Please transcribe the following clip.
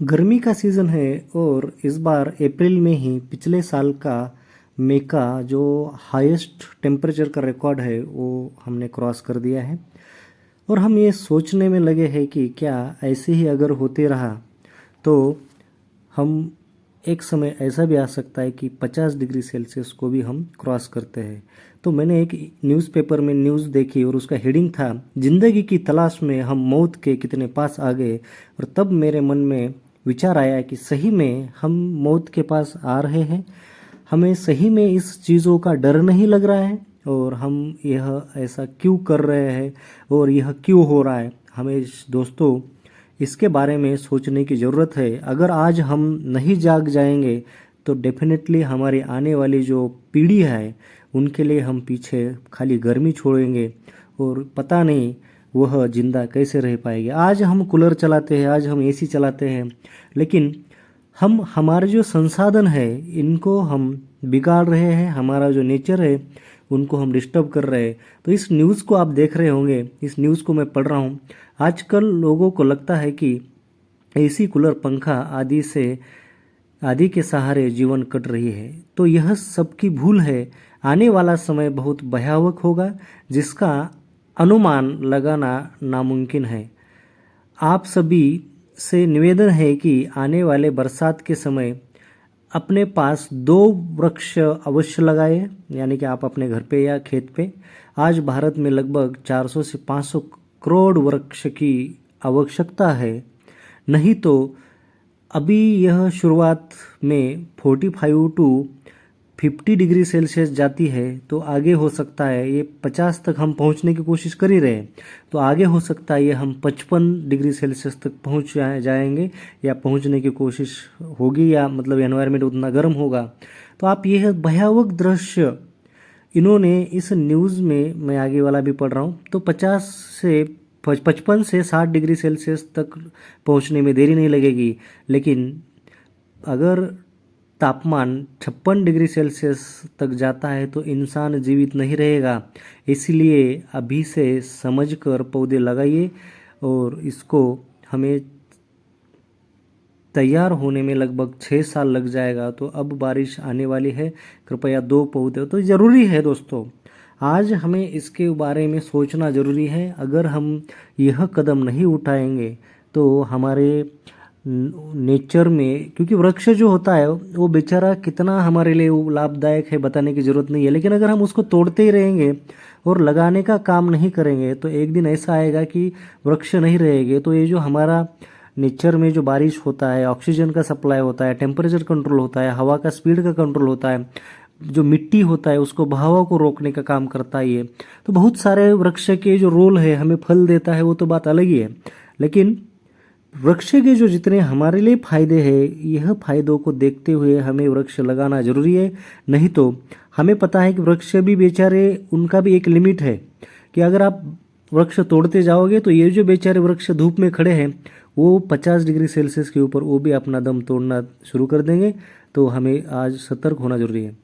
गर्मी का सीज़न है और इस बार अप्रैल में ही पिछले साल का मई का जो हाईएस्ट टेम्परेचर का रिकॉर्ड है वो हमने क्रॉस कर दिया है। और हम ये सोचने में लगे हैं कि क्या ऐसे ही अगर होते रहा तो हम एक समय ऐसा भी आ सकता है कि 50 डिग्री सेल्सियस को भी हम क्रॉस करते हैं। तो मैंने एक न्यूज़पेपर में न्यूज़ देखी और उसका हेडिंग था, जिंदगी की तलाश में हम मौत के कितने पास आ गए। और तब मेरे मन में विचार आया कि सही में हम मौत के पास आ रहे हैं, हमें सही में इस चीज़ों का डर नहीं लग रहा है और हम यह ऐसा क्यों कर रहे हैं और यह क्यों हो रहा है। हमें दोस्तों इसके बारे में सोचने की ज़रूरत है। अगर आज हम नहीं जाग जाएंगे तो डेफिनेटली हमारी आने वाली जो पीढ़ी है उनके लिए हम पीछे खाली गर्मी छोड़ेंगे और पता नहीं वह जिंदा कैसे रह पाएगी। आज हम कूलर चलाते हैं, आज हम एसी चलाते हैं, लेकिन हम हमारे जो संसाधन है इनको हम बिगाड़ रहे हैं, हमारा जो नेचर है उनको हम डिस्टर्ब कर रहे हैं। तो इस न्यूज़ को आप देख रहे होंगे, इस न्यूज़ को मैं पढ़ रहा हूँ। आजकल लोगों को लगता है कि एसी, कूलर, पंखा आदि के सहारे जीवन कट रही है, तो यह सबकी भूल है। आने वाला समय बहुत भयावह होगा जिसका अनुमान लगाना नामुमकिन है। आप सभी से निवेदन है कि आने वाले बरसात के समय अपने पास 2 वृक्ष अवश्य लगाएं, यानी कि आप अपने घर पे या खेत पे। आज भारत में लगभग 400 से 500 करोड़ वृक्ष की आवश्यकता है। नहीं तो अभी यह शुरुआत में 45 टू 50 डिग्री सेल्सियस जाती है, तो आगे हो सकता है ये 50 तक हम पहुंचने की कोशिश कर ही रहे हैं, तो आगे हो सकता है ये हम 55 डिग्री सेल्सियस तक पहुंच जाएंगे या पहुंचने की कोशिश होगी, या मतलब एनवायरनमेंट उतना गर्म होगा। तो आप यह भयावह दृश्य इन्होंने इस न्यूज़ में, मैं आगे वाला भी पढ़ रहा हूँ, तो 55 से 60 डिग्री सेल्सियस तक पहुंचने में देरी नहीं लगेगी। लेकिन अगर तापमान 56 डिग्री सेल्सियस तक जाता है तो इंसान जीवित नहीं रहेगा। इसलिए अभी से समझकर पौधे लगाइए और इसको हमें तैयार होने में लगभग 6 साल लग जाएगा। तो अब बारिश आने वाली है, कृपया 2 पौधे तो ज़रूरी है दोस्तों। आज हमें इसके बारे में सोचना ज़रूरी है। अगर हम यह कदम नहीं उठाएंगे तो हमारे नेचर में, क्योंकि वृक्ष जो होता है वो बेचारा कितना हमारे लिए लाभदायक है बताने की ज़रूरत नहीं है, लेकिन अगर हम उसको तोड़ते ही रहेंगे और लगाने का काम नहीं करेंगे तो एक दिन ऐसा आएगा कि वृक्ष नहीं रहेंगे। तो ये जो हमारा नेचर में जो बारिश होता है, ऑक्सीजन का सप्लाई होता है, टेम्परेचर कंट्रोल होता है, हवा का स्पीड का कंट्रोल होता है, जो मिट्टी होता है उसको बहाव को रोकने का काम करता है ये। तो बहुत सारे वृक्ष के जो रोल है, हमें फल देता है वो तो बात अलग ही है, लेकिन वृक्ष के जो जितने हमारे लिए फायदे हैं, यह फायदों को देखते हुए हमें वृक्ष लगाना जरूरी है। नहीं तो हमें पता है कि वृक्ष भी बेचारे, उनका भी एक लिमिट है कि अगर आप वृक्ष तोड़ते जाओगे तो ये जो बेचारे वृक्ष धूप में खड़े हैं वो 50 डिग्री सेल्सियस के ऊपर वो भी अपना दम तोड़ना शुरू कर देंगे। तो हमें आज सतर्क होना जरूरी है।